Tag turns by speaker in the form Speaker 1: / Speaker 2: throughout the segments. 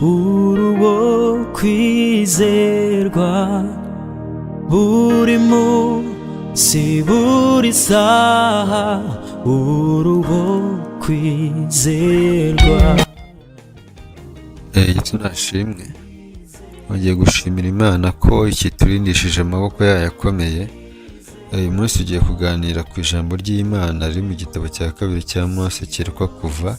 Speaker 1: uruwo kwizerwa buri munsi buri saha uruwo kwizerwa.
Speaker 2: Yesu nashimwe. Wagiye gushimira Imana ko ikiturindishije amaboko yayo akomeye. Uyu munsi tugiye kuganira ku ijambo ry'Imana riri mu gitabo cya kabiri cya Mose cyerekwa kuva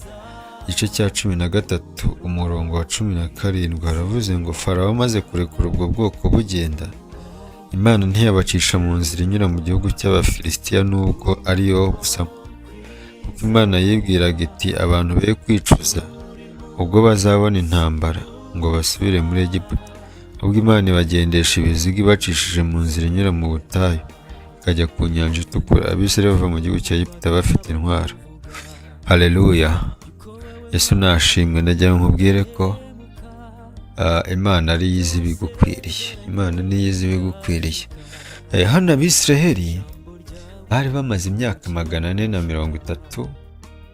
Speaker 2: igice cya 13 umurongo wa 17. Haravuze ngo Farawo amaze kurekura ubwo bwoko bugenda, Imana ntiyabacisha mu nzira inyura mu gihugu cy'Abafilisitiya nubwo ariyo gusa, kuko Imana yibwiraga iti abantu be kwicuza ubwo bazabona intambara ngo basubire muri Egiputa. Ubwo Imana ibagendesha ibiziga ibacishije mu nzira inyura mu butayu ikajya ku nyanja itukura, Abisirayeli bava mu gihugu cya Egiputa bafite intwaro. Haleluya. Yesu nashimwe. Ndagira ngo nkubwire ko Imana ari yizi bigukwiriye. Imana ni yizi bigukwiriye. Hano Abisirayeli bari bamaze imyaka 430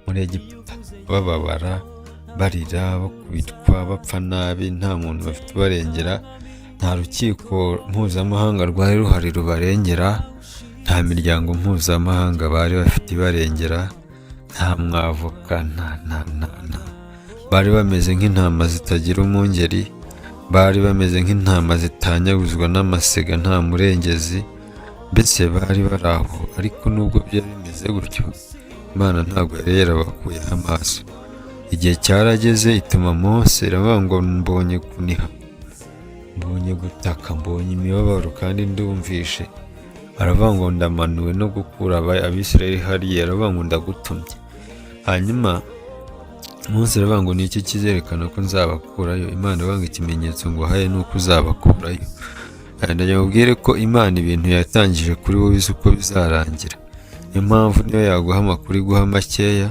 Speaker 2: muri Egiputa, bababara, barira, bakubitwa, bapfa nabi, nta muntu bafite ubarengera, nta rukiko mpuzamahanga rwari ruhari rubarengera, nta miryango mpuzamahanga bari bafite ibarengera, nta mwavoka, bari bameze nk'intama zitagira umwungeri, bari bameze nk'intama zitanyaguzwa n'amasega, nta murengezi, mbese bari bari aho. Ariko nubwo byari bimeze gutyo, Imana ntabwo yari yarabakuyeho amaso. Igihe cyarageze ituma Mose, iravuga ngo mbonye kuniha, mbonye gutaka, mbonye imibabaro kandi ndumvishe. Aravuga ngo ndamanuwe no gukura Abisirayeli hariya, aravuga ngo ndagutumye. Hanyuma Mose aravuga ngo niki kizerekana ko nzabakurayo? Imana iravuga ngo ikimenyetso ngo haye nuko uzabakurayo. Ndagira nkubwire ko Imana ibintu yatangije kuri wowe izi uko bizarangira. Niyo mpamvu niyo yaguha amakuru iguha makeya,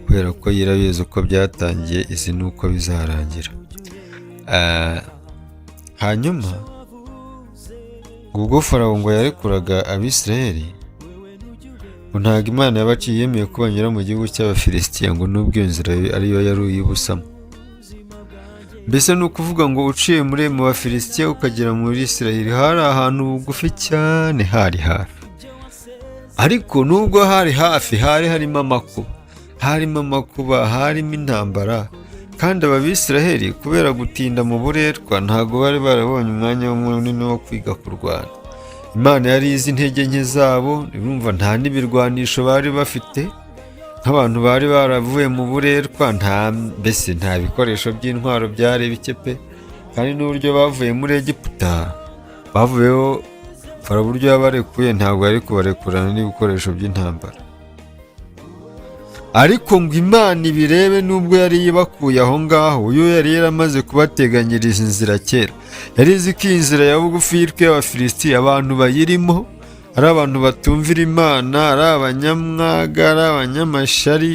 Speaker 2: kubera ko yirabizi uko byatangiye, izi nuko bizarangira. Hanyuma ubwo Farawo ngo yarekuraga Abisirayeli, ngo ntabwo Imana yabaciye yemeye ko banyura mu gihugu cy'Abafilisitiya, ngo nubwo iyo nzira ariyo yari uyibusamo. Mbese ni ukuvuga ngo uciye mu Bafilisitiya ukagera muri Isirayeli hari ahantu bugufi cyane, hari hafi. Ariko nubwo hari hafi, hari harimo amakuba, harimo intambara, kandi Abisirayeli kubera gutinda mu buretwa ntabwo bari barabonye umwanya munini wo kwiga kurwana. Imana yari izi intege nke zabo, urumva nta n'ibirwanisho bari bafite, nk'abantu bari baravuye mu buretwa, mbese nta bikoresho by'intwaro byari bike pe. Kandi n'uburyo bavuye muri Egiputa, bavuyeho Farawo uburyo yabarekuye ntabwo yari kubarekurana n'ibikoresho by'intambara. Ariko ngo Imana ibirebe nubwo yari yibakuye aho ngaho, yo yari yaramaze kubateganyiriza inzira kera. Yari izi ko iyi nzira ya bugufi yitwa y'Abafilisitiya, abantu bayirimo ari abantu batumvira Imana, ari abanyamwaga, ari abanyamashari.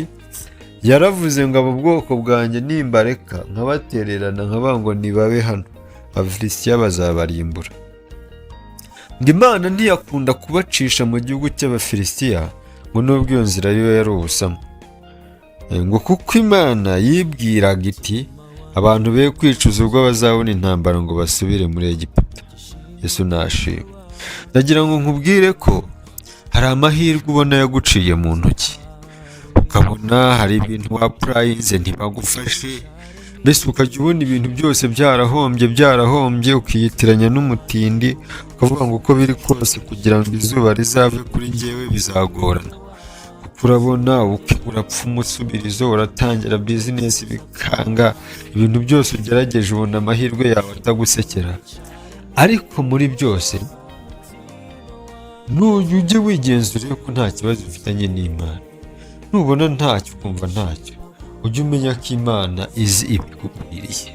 Speaker 2: Yaravuze ngo abo bwoko bwanjye nimbareka nkabatererana nkavuga ngo nibabe hano, Abafilisitiya bazabarimbura. Ngo Imana ntiyakunda kubacisha mu gihugu cy'Abafilisitiya, ngo nubwo iyo nzira ariyo yari ubusamo. Ngo kuko Imana yibwiraga iti abantu be kwicuza ubwo bazabona intambara ngo basubire muri Egiputa. Yesu nashimwe. Ndagira ngo nkubwire ko hari amahirwe ubona yaguciye mu ntoki, ukabona hari ibintu wapurayinze ntibagufashe, mbese ukajya ubona ibintu byose byarahombye, ukiyitiranya n'umutindi, ukavuga ngo uko biri kose kugira ngo izuba rizave kuri njyewe bizagorana. Urabona urapfa umusubirizo, uratangira bizinesi bikanga, ibintu byose ugerageje ubona amahirwe yawe atagusekera. Ariko muri byose ujye wigenzura ko nta kibazo ufitanye n'Imana. Nubona ntacyo ukumva ntacyo, ujye umenya ko Imana izi ibigukwiriye.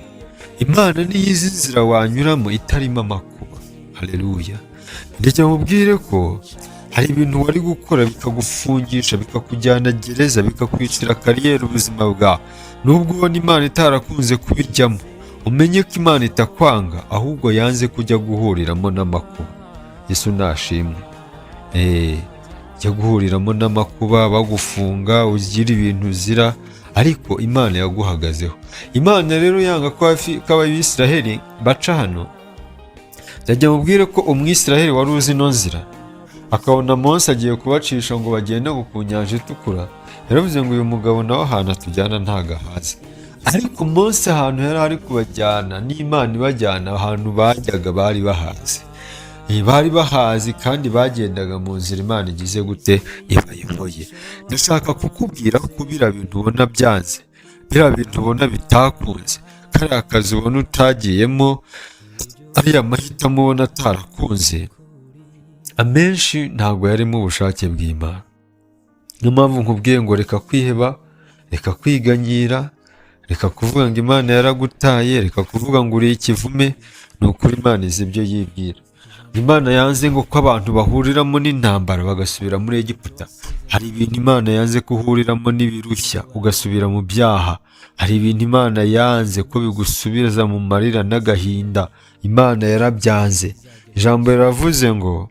Speaker 2: Imana niyo izi inzira wanyuramo itarimo amakuba. Haleluya. Ndetse nkubwire ko hari ibintu wari gukora bikagufungisha, bikakujyana gereza, bikakwicira kariyeri, ubuzima bwawe. Nubwo ubona Imana itarakunze kubijyamo, umenye ko Imana itakwanga, ahubwo yanze kujya guhuriramo n'amakuba. Yesu nashimwe. Jya guhuriramo n'amakuba, bagufunga, ugira ibintu uzira, ariko Imana yaguhagazeho. Imana rero yanga ko Abisiraheli baca hano. Ndajya mubwire ko Umwisiraheli wari uzi ino nzira akabona Mose agiye kubacisha ngo bagende ku nyanja itukura, yaravuze ngo uyu mugabo nawe ahantu atujyana ntago ahazi. Ariko Mose ahantu yari ari kubajyana n'Imana ibajyana ahantu bajyaga bari bahazi kandi bagendaga mu nzira Imana igize gute ibayoboye. Ndashaka kukubwira ko biriya bintu ubona byanze, biriya bintu ubona bitakunze, kariya kazi ubona utagiyemo, ariya mahitamo ubona atarakunze, amenshi ntabwo yarimo ubushake bw'Imana. Niyo mpamvu nkubwiye ngo reka kwiheba, reka kwiganyira, reka kuvuga ngo Imana yaragutaye, reka kuvuga ngo uri ikivume. Ni ukuri Imana izi ibyo yibwira. Imana yanze ngo ko abantu bahuriramo n'intambara bagasubira muri Egiputa. Hari ibintu Imana yanze kuhuriramo n'ibirushya ugasubira mu byaha. Hari ibintu Imana yanze ko bigusubiza mu marira n'agahinda. Imana yarabyanze. Ijambo riravuze ngo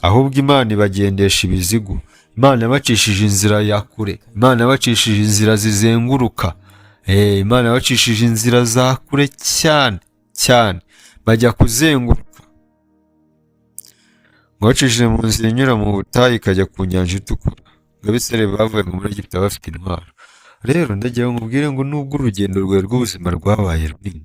Speaker 2: ahubwo Imana ibagendesha ibizigu. Imana yabacishije inzira ya kure. Imana yabacishije inzira zizenguruka. Imana yabacishije inzira za kure cyane bajya kuzenguruka. Bacishije mu nzira inyura mu butayu ikajya ku nyanja itukura. Abisirayeli bavuye muri Egiputa bafite intwaro. Rero ndagira ngo nkubwire ngo nubwo urugendo rwawe rw'ubuzima rwabaye runini,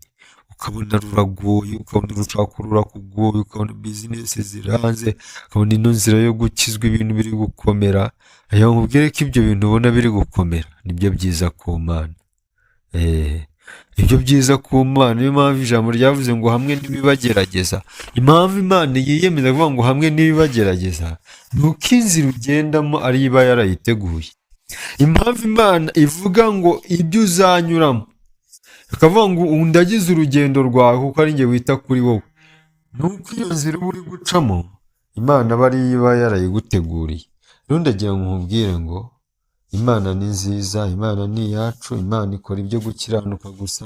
Speaker 2: ukabona ruragoye, ukabona urushako rurakugoye, ukabona bizinesi ziranze, ukabona ino nzira yo gukizwa ibintu biri gukomera, ayo nkubwire ko ibyo bintu ubona biri gukomera nibyo byiza ku Mana. Ibyo byiza ku Mana. Niyo mpamvu ijambo ryavuze ngo hamwe n'ibibagerageza. Impamvu Imana yiyemeza kuvuga ngo hamwe n'ibibagerageza ni uko inzira ugendamo ari iba yarayiteguye. Impamvu Imana ivuga ngo ibyo uzanyuramo, ikavuga ngo ndagize urugendo rwawe kuko ari njye wita kuri wowe, ni uko iyo nzira uba uri gucamo Imana aba ari iba yarayiguteguriye. Rero ndagira ngo nkubwire ngo Imana ni nziza, Imana ni iyacu, Imana ikora ibyo gukiranuka gusa.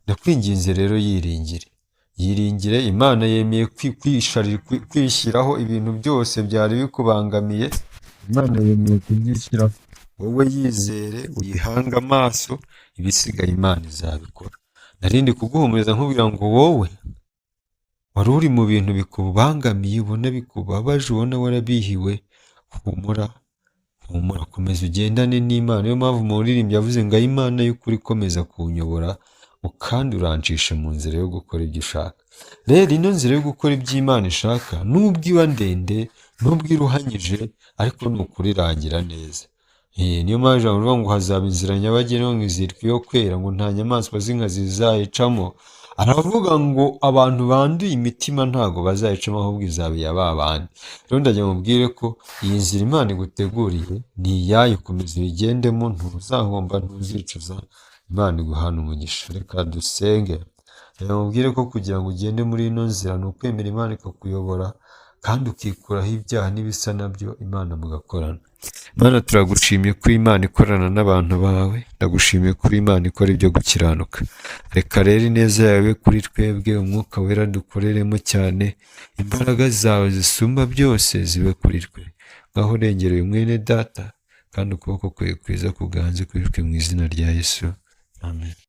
Speaker 2: Ndakwinginze rero yiringire. Imana yemeye kwishyiraho ibintu byose byari bikubangamiye. Imana yemeye kubyishyiraho. Wowe yizere, uyihange amaso, ibisigaye Imana izabikora. Narindi kuguhumuriza nkubwira ngo wowe wari uri mu bintu bikubangamiye, ubona bikubabaje, ubona warabihiwe, humura, komeza ugendane n'Imana. Niyo mpamvu umuririmbyi yavuze ngo Imana y'ukuri ikomeza kunyobora kandi urancisha mu nzira yo gukora ibyo ushaka. Rero ino nzira yo gukora ibyo Imana ishaka nubwo iba ndende, nubwo iruhanyije, ariko ni ukuri irangira neza. Niyo mpamvu ijambo rivuga ngo hazaba inzira nyabagendwa ngo izitwa iyo kwera, ngo nta nyamaswa z'inkazi zizayicamo. Aravuga ngo abantu banduye imitima ntago bazayicamo, ahubwo izaba iya ba bandi. Rero ndagira ngo mubwire ko iyi nzira Imana iguteguriye ni iyayo, komeza uyigendemo, ntuzahomba, ntuzicuza. Imana iguhana umugisha. Reka dusenge. Ndagira ngo mubwire ko kugira ngo ugende muri ino nzira ni ukwemera Imana ikakuyobora kandi ukikuraho ibyaha n'ibisa nabyo, Imana mugakorana. Mana turagushimiye kuri Imana ikorana n'abantu bawe, ndagushimiye kuri Imana ikora ibyo gukiranuka. Reka rero ineza yawe kuri twebwe, umwuka wera dukoreremo cyane, imbaraga zawe zisumba byose zibe kuri twe. Ngaho urengereye mwene data kandi ukuboko kwe kwiza kuganze kuri twe mu izina rya Yesu. Amen.